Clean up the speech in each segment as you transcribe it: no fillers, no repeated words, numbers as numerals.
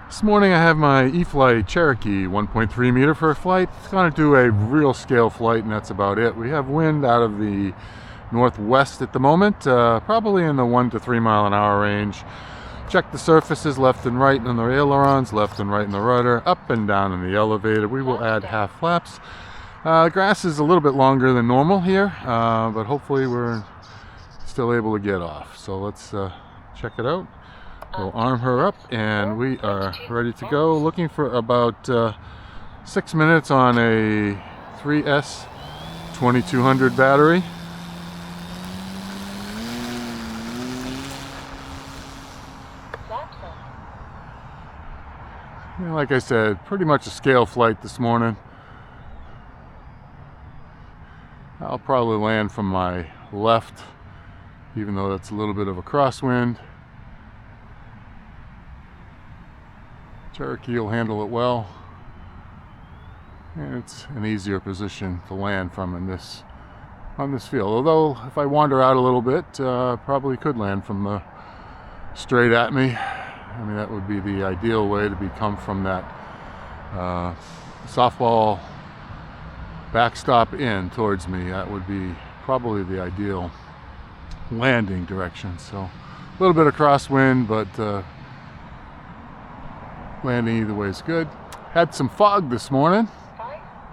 This morning I have my E-flite Cherokee 1.3 meter for a flight. It's going to do a real scale flight, and that's about it. We have wind out of the northwest at the moment, probably in the 1 to 3 mile an hour range. Check the surfaces left and right in the ailerons, left and right in the rudder, up and down in the elevator. We will add half flaps. The grass is a little bit longer than normal here, but hopefully we're still able to get off. So let's check it out. We'll arm her up and we are ready to go. Looking for about 6 minutes on a 3S 2200 battery. Yeah, like I said, pretty much a scale flight this morning. I'll probably land from my left, even though that's a little bit of a crosswind. Cherokee will handle it well, and it's an easier position to land from on this field. Although if I wander out a little bit, probably could land from straight at me. I mean, that would be the ideal way to come from that softball backstop in towards me. That would be probably the ideal landing direction. So a little bit of crosswind, but landing either way is good. Had some fog this morning,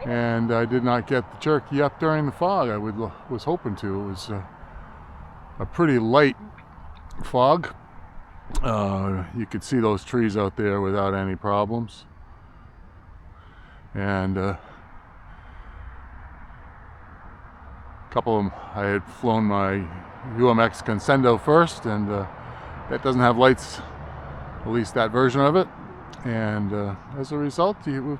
and I did not get the Cherokee up during the fog. I was hoping to. It was a pretty light fog. You could see those trees out there without any problems. And a couple of them, I had flown my UMX Consendo first, and that doesn't have lights, at least that version of it. And as a result, it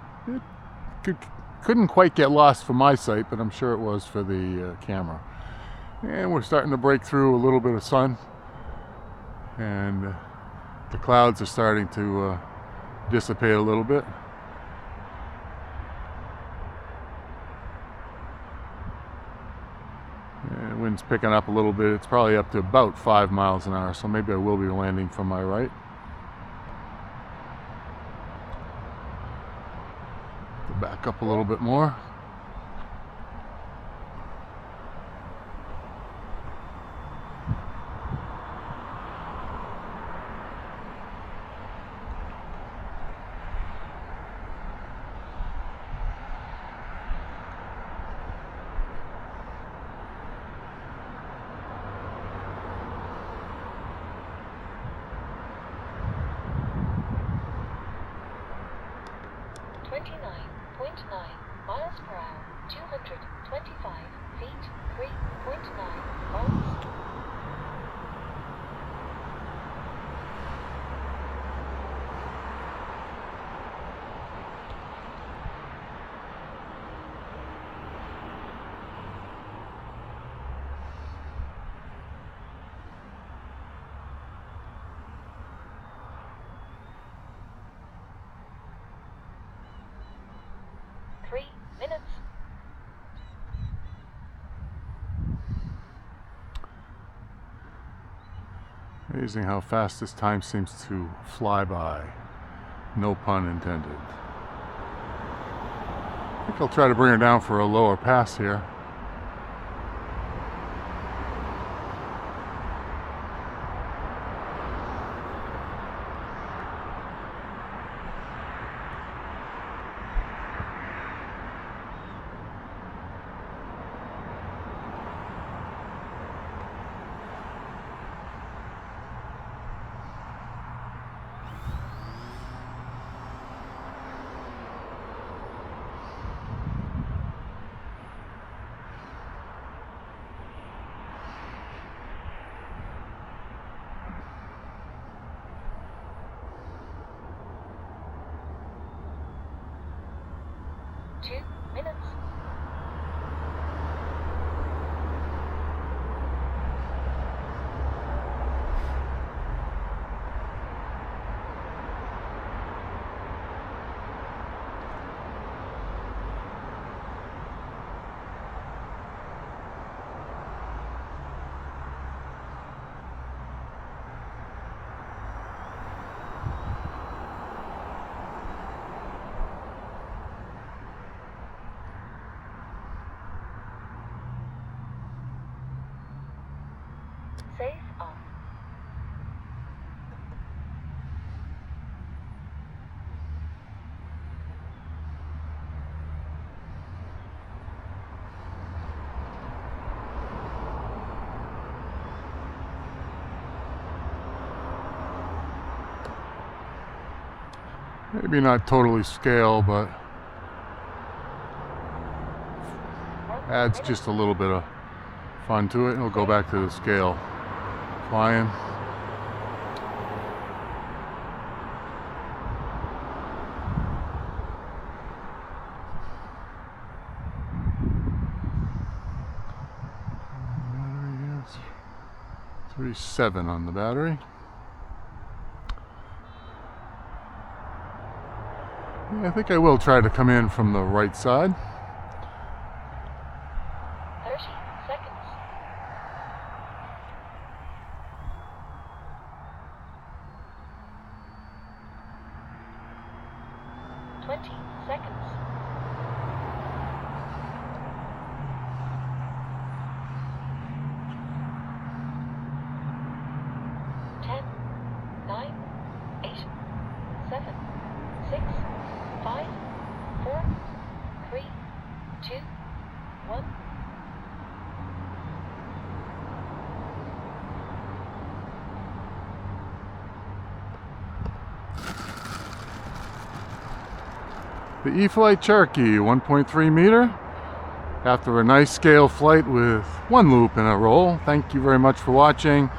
couldn't quite get lost from my sight, but I'm sure it was for the camera. And we're starting to break through a little bit of sun, and the clouds are starting to dissipate a little bit. And the wind's picking up a little bit. It's probably up to about 5 miles an hour, so maybe I will be landing from my right. Back up a little bit more. Miles per hour, 225 feet, 3.9 miles. Minutes. Amazing how fast this time seems to fly by. No pun intended. I think I'll try to bring her down for a lower pass here. Minutes. Safe on. Maybe not totally scale, but adds just a little bit of fun to it. And we'll go back to the scale flying. Battery is 37 on the battery. I think I will try to come in from the right side. 30 seconds. 20 seconds. 10, 9, 8, 7, 6, 5, 4, 3, 2, 1. The E-flite Cherokee 1.3 meter after a nice scale flight with one loop in a roll. Thank you very much for watching.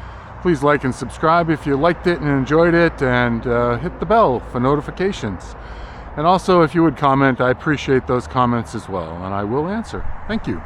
Please like and subscribe if you liked it and enjoyed it, and hit the bell for notifications. And also, if you would comment, I appreciate those comments as well, and I will answer. Thank you.